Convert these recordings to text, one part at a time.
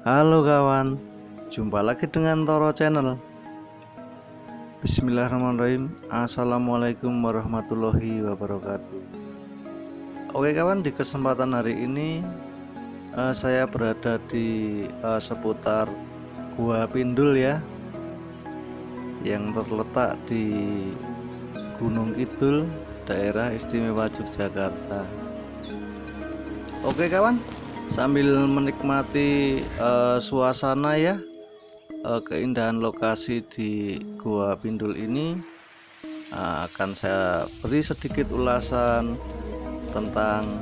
Halo kawan, jumpa lagi dengan Toro Channel. Bismillahirrahmanirrahim. Assalamualaikum warahmatullahi wabarakatuh. Oke kawan, di kesempatan hari ini saya berada di seputar Gua Pindul ya, yang terletak di Gunung Kidul, daerah istimewa Yogyakarta. Oke kawan, sambil menikmati suasana ya, keindahan lokasi di Gua Pindul ini, akan saya beri sedikit ulasan tentang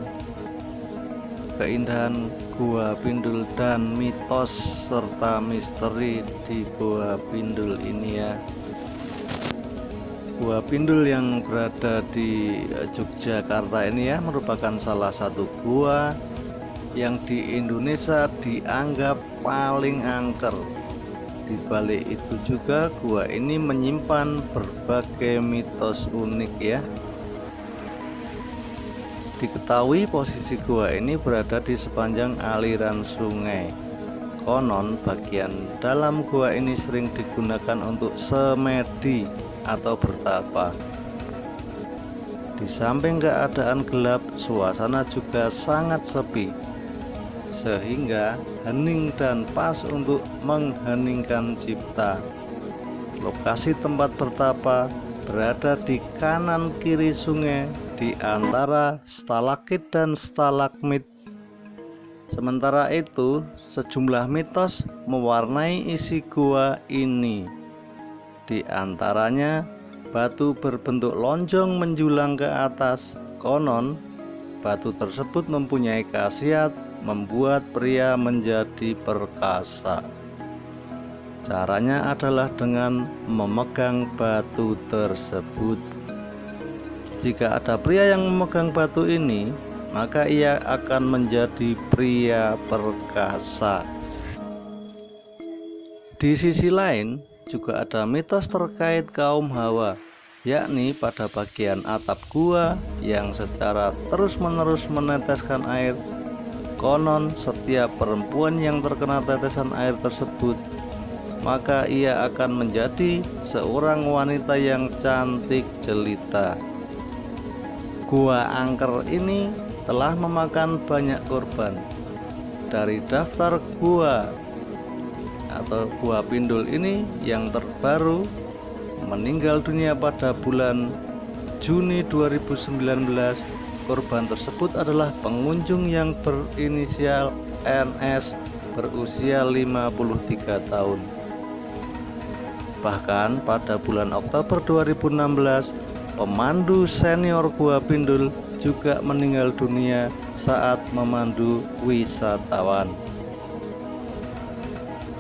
keindahan Gua Pindul dan mitos serta misteri di Gua Pindul ini ya. Gua Pindul yang berada di Yogyakarta ini ya, merupakan salah satu gua yang di Indonesia dianggap paling angker. Di balik itu juga gua ini menyimpan berbagai mitos unik ya. Diketahui posisi gua ini berada di sepanjang aliran sungai. Konon bagian dalam gua ini sering digunakan untuk semedi atau bertapa. Di samping keadaan gelap, suasana juga sangat sepi, sehingga hening dan pas untuk mengheningkan cipta. Lokasi tempat bertapa berada di kanan kiri sungai, di antara stalaktit dan stalagmit. Sementara itu, sejumlah mitos mewarnai isi gua ini. Di antaranya, batu berbentuk lonjong menjulang ke atas. Konon, batu tersebut mempunyai khasiat membuat pria menjadi perkasa. Caranya adalah dengan memegang batu tersebut. Jika ada pria yang memegang batu ini, maka ia akan menjadi pria perkasa. Di sisi lain, juga ada mitos terkait kaum Hawa, yakni pada bagian atap gua yang secara terus-menerus meneteskan air. Konon setiap perempuan yang terkena tetesan air tersebut, maka ia akan menjadi seorang wanita yang cantik jelita. Gua angker ini telah memakan banyak korban. Dari daftar gua atau Gua Pindul ini, yang terbaru meninggal dunia pada bulan Juni 2019. Korban tersebut adalah pengunjung yang berinisial NS berusia 53 tahun. Bahkan pada bulan Oktober 2016, pemandu senior Gua Pindul juga meninggal dunia saat memandu wisatawan.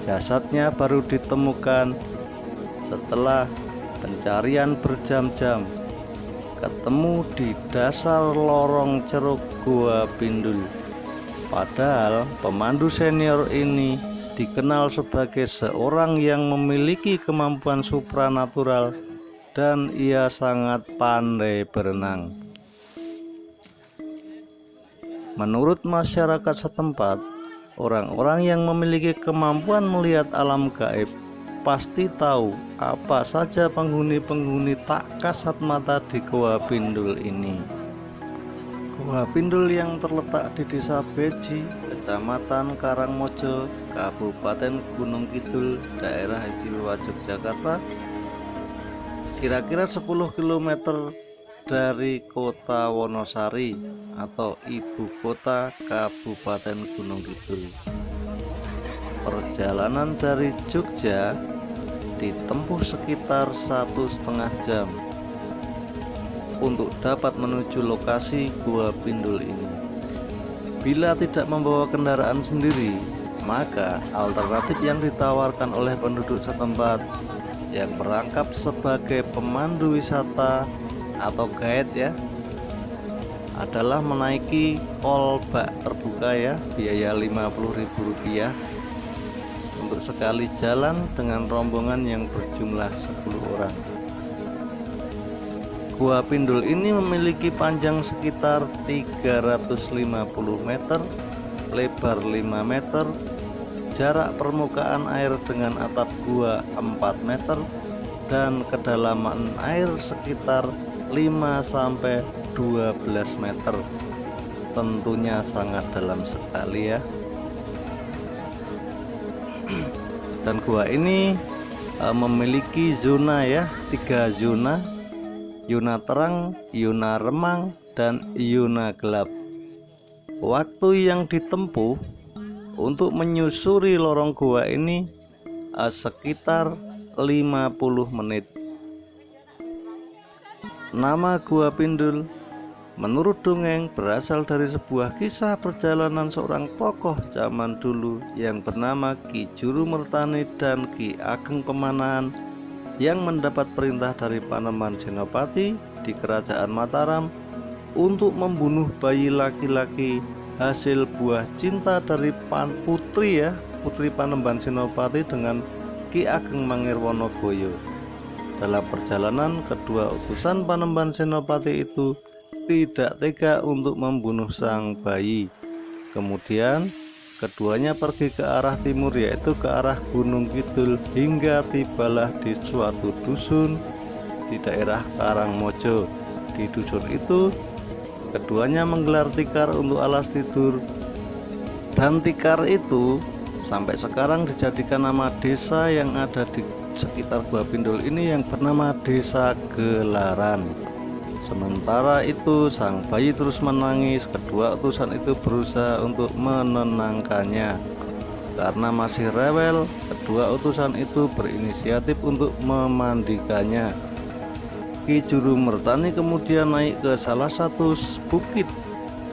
Jasadnya baru ditemukan setelah pencarian berjam-jam, ketemu di dasar lorong ceruk Gua Pindul. Padahal pemandu senior ini dikenal sebagai seorang yang memiliki kemampuan supranatural dan ia sangat pandai berenang. Menurut masyarakat setempat, orang-orang yang memiliki kemampuan melihat alam gaib pasti tahu apa saja penghuni-penghuni tak kasat mata di Gua Pindul ini. Gua Pindul yang terletak di Desa Beji, Kecamatan Karangmojo, Kabupaten Gunung Kidul, daerah istimewa Yogyakarta, kira-kira 10 km dari kota Wonosari atau ibu kota Kabupaten Gunung Kidul. Perjalanan dari Jogja ditempuh sekitar 1,5 jam untuk dapat menuju lokasi Gua Pindul ini. Bila tidak membawa kendaraan sendiri, maka alternatif yang ditawarkan oleh penduduk setempat yang merangkap sebagai pemandu wisata atau guide ya, adalah menaiki kolbak terbuka ya, biaya Rp50.000 untuk sekali jalan dengan rombongan yang berjumlah 10 orang. Gua Pindul ini memiliki panjang sekitar 350 meter, lebar 5 meter, jarak permukaan air dengan atap gua 4 meter dan kedalaman air sekitar 5-12 meter. Tentunya sangat dalam sekali ya. Dan gua ini memiliki zona ya, 3 zona: zona terang, zona remang, dan zona gelap. Waktu yang ditempuh untuk menyusuri lorong gua ini sekitar 50 menit. Nama Gua Pindul menurut dongeng berasal dari sebuah kisah perjalanan seorang tokoh zaman dulu yang bernama Ki Juru Mertani dan Ki Ageng Pemanahan yang mendapat perintah dari Panembahan Senopati di Kerajaan Mataram untuk membunuh bayi laki-laki hasil buah cinta dari putri Panembahan Senopati dengan Ki Ageng Mangirwonoboyo. Dalam perjalanan, kedua utusan Panembahan Senopati itu tidak tega untuk membunuh sang bayi. Kemudian keduanya pergi ke arah timur, yaitu ke arah Gunung Kidul, hingga tibalah di suatu dusun di daerah Karangmojo. Di dusun itu keduanya menggelar tikar untuk alas tidur, dan tikar itu sampai sekarang dijadikan nama desa yang ada di sekitar Gua Pindul ini yang bernama Desa Gelaran. Sementara itu sang bayi terus menangis. Kedua utusan itu berusaha untuk menenangkannya. Karena masih rewel, kedua utusan itu berinisiatif untuk memandikannya. Ki Juru Mertani kemudian naik ke salah satu bukit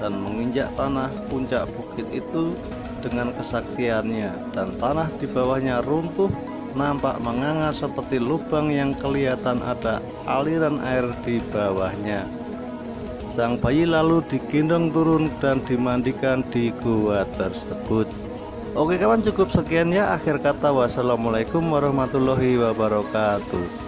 dan menginjak tanah puncak bukit itu dengan kesaktiannya, dan tanah di bawahnya runtuh, nampak menganga seperti lubang yang kelihatan ada aliran air di bawahnya. Sang bayi lalu digendong turun dan dimandikan di gua tersebut. Oke kawan, cukup sekian ya. Akhir kata, wassalamualaikum warahmatullahi wabarakatuh.